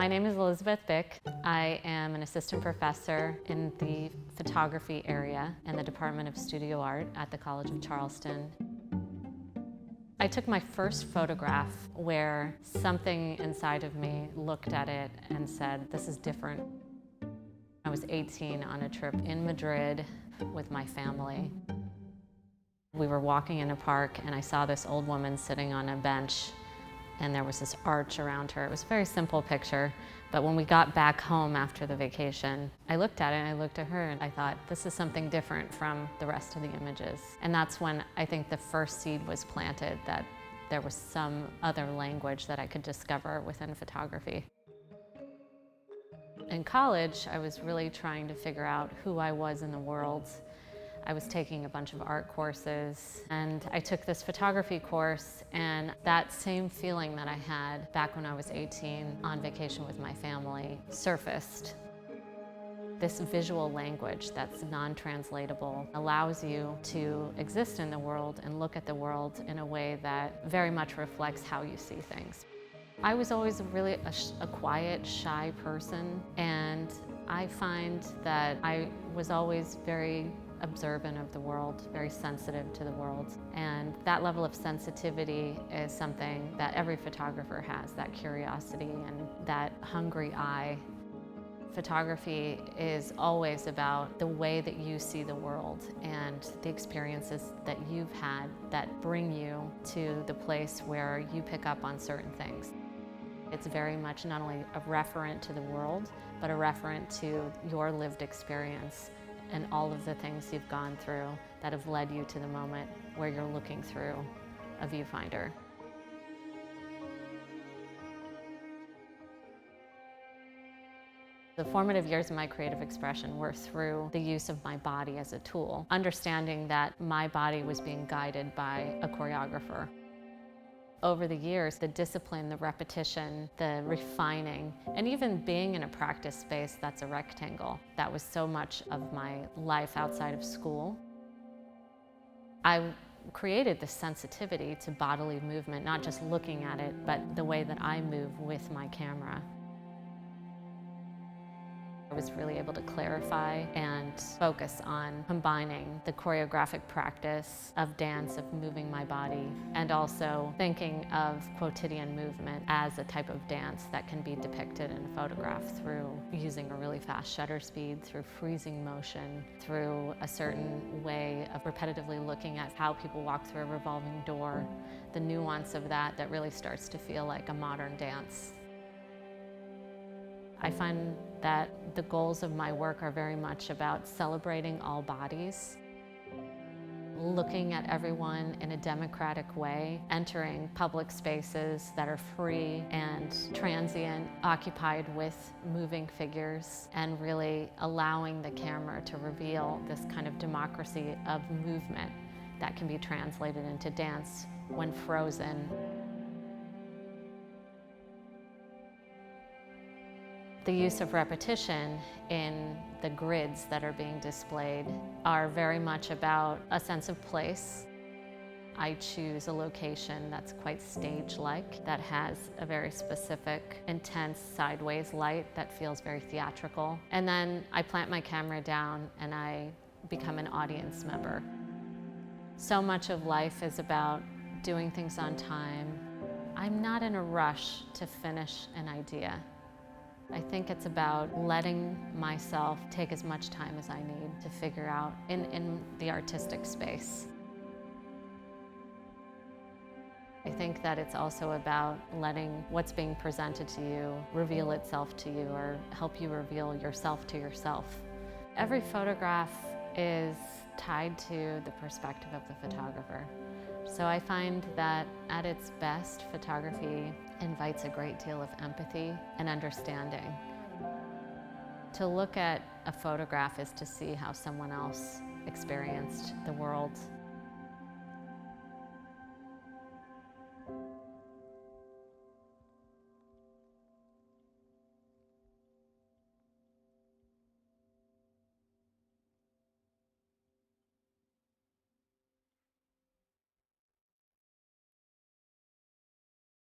My name is Elizabeth Bick. I am an assistant professor in the photography area in the Department of Studio Art at the College of Charleston. I took my first photograph where something inside of me looked at it and said, this is different. I was 18 on a trip in Madrid with my family. We were walking in a park and I saw this old woman sitting on a bench and there was this arch around her. It was a very simple picture, but when we got back home after the vacation, I looked at it and I looked at her and I thought, this is something different from the rest of the images. And that's when I think the first seed was planted, that there was some other language that I could discover within photography. In college, I was really trying to figure out who I was in the world. I was taking a bunch of art courses and I took this photography course, and that same feeling that I had back when I was 18 on vacation with my family surfaced. This visual language that's non-translatable allows you to exist in the world and look at the world in a way that very much reflects how you see things. I was always really a quiet, shy person, and I find that I was always very observant of the world, very sensitive to the world. And that level of sensitivity is something that every photographer has, that curiosity and that hungry eye. Photography is always about the way that you see the world and the experiences that you've had that bring you to the place where you pick up on certain things. It's very much not only a referent to the world, but a referent to your lived experience and all of the things you've gone through that have led you to the moment where you're looking through a viewfinder. The formative years of my creative expression were through the use of my body as a tool, understanding that my body was being guided by a choreographer. Over the years, the discipline, the repetition, the refining, and even being in a practice space that's a rectangle, that was so much of my life outside of school. I created this sensitivity to bodily movement, not just looking at it, but the way that I move with my camera. I was really able to clarify and focus on combining the choreographic practice of dance, of moving my body, and also thinking of quotidian movement as a type of dance that can be depicted in a photograph through using a really fast shutter speed, through freezing motion, through a certain way of repetitively looking at how people walk through a revolving door, the nuance of that really starts to feel like a modern dance. I find that the goals of my work are very much about celebrating all bodies, looking at everyone in a democratic way, entering public spaces that are free and transient, occupied with moving figures, and really allowing the camera to reveal this kind of democracy of movement that can be translated into dance when frozen. The use of repetition in the grids that are being displayed are very much about a sense of place. I choose a location that's quite stage-like, that has a very specific, intense sideways light that feels very theatrical. And then I plant my camera down and I become an audience member. So much of life is about doing things on time. I'm not in a rush to finish an idea. I think it's about letting myself take as much time as I need to figure out in the artistic space. I think that it's also about letting what's being presented to you reveal itself to you, or help you reveal yourself to yourself. Every photograph is tied to the perspective of the photographer. So I find that at its best, photography invites a great deal of empathy and understanding. To look at a photograph is to see how someone else experienced the world.